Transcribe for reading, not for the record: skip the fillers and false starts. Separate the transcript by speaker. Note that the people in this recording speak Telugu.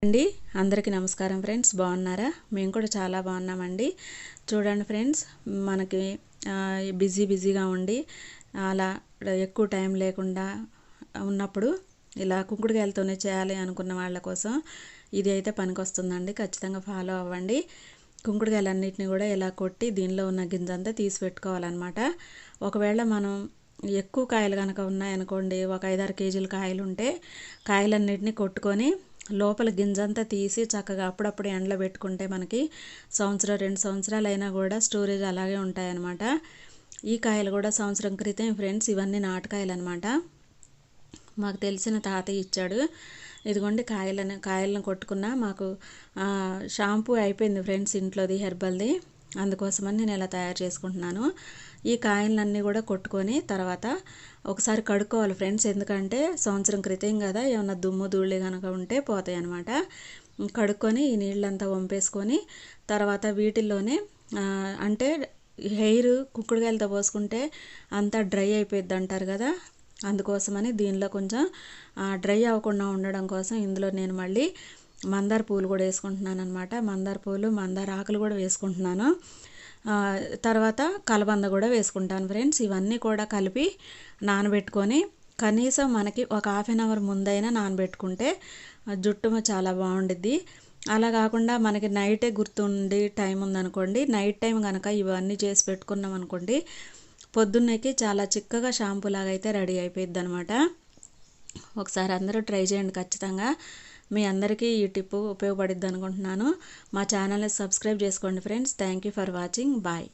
Speaker 1: అండి అందరికీ నమస్కారం ఫ్రెండ్స్, బాగున్నారా? మేము కూడా చాలా బాగున్నామండి. చూడండి ఫ్రెండ్స్, మనకి బిజీగా ఉండి అలా ఎక్కువ టైం లేకుండా ఉన్నప్పుడు ఇలా కుంకుడుకాయలతోనే చేయాలి అనుకున్న వాళ్ళ కోసం ఇది అయితే పనికొస్తుందండి. ఖచ్చితంగా ఫాలో అవ్వండి. కుంకుడుకాయలన్నిటిని కూడా ఇలా కొట్టి దీనిలో ఉన్న గింజంతా తీసి పెట్టుకోవాలన్నమాట. ఒకవేళ మనం ఎక్కువ కాయలు కనుక ఉన్నాయనుకోండి, ఒక 5-6 కేజీల కాయలు ఉంటే కాయలన్నిటిని కొట్టుకొని లోపల గింజంతా తీసి చక్కగా అప్పుడప్పుడు ఎండలో పెట్టుకుంటే మనకి 1-2 సంవత్సరాలు అయినా కూడా స్టోరేజ్ అలాగే ఉంటాయన్నమాట. ఈ కాయలు కూడా సంవత్సరం క్రితం ఫ్రెండ్స్, ఇవన్నీ నాటుకాయలు అనమాట. మాకు తెలిసిన తాతయ్య ఇచ్చాడు. ఇదిగోండి కాయలను కొట్టుకున్నా. మాకు షాంపూ అయిపోయింది ఫ్రెండ్స్ ఇంట్లోది, హెర్బల్ది. అందుకోసమని నేను ఇలా తయారు చేసుకుంటున్నాను. ఈ కాయలన్నీ కూడా కొట్టుకొని తర్వాత ఒకసారి కడుక్కోవాలి ఫ్రెండ్స్, ఎందుకంటే సంవత్సరం క్రితం కదా, ఏమన్నా దుమ్ము ధూళి కనుక ఉంటే పోతాయి అన్నమాట. కడుక్కొని ఈ నీళ్ళంతా వంపేసుకొని తర్వాత వీటిల్లోనే అంటే హెయిర్ కుంకుడుకాయలతో పోసుకుంటే అంతా డ్రై అయిపోద్ది అంటారు కదా, అందుకోసమని దీనిలో కొంచెం డ్రై అవ్వకుండా ఉండడం కోసం ఇందులో నేను మళ్ళీ మందార పూలు కూడా వేసుకుంటున్నాను అనమాట. మందార పూలు, మందార ఆకులు కూడా వేసుకుంటున్నాను. తర్వాత కలబంద కూడా వేసుకుంటాను ఫ్రెండ్స్. ఇవన్నీ కూడా కలిపి నానబెట్టుకొని కనీసం మనకి ఒక 1/2 అవర్ ముందైనా నానబెట్టుకుంటే జుట్టు చాలా బాగుండిద్ది. అలా కాకుండా మనకి నైటే గుర్తుండి టైం ఉందనుకోండి, నైట్ టైం కనుక ఇవన్నీ చేసి పెట్టుకున్నాం అనుకోండి, పొద్దున్నేకి చాలా చిక్కగా షాంపూ లాగా అయితే రెడీ అయిపోయిద్ది అనమాట. ఒకసారి అందరూ ట్రై చేయండి ఖచ్చితంగా. మీ అందరికీ ఈ టిప్పు ఉపయోగపడిద్ది అనుకుంటున్నాను. మా ఛానల్ని సబ్స్క్రైబ్ చేసుకోండి friends. Thank you for watching. Bye.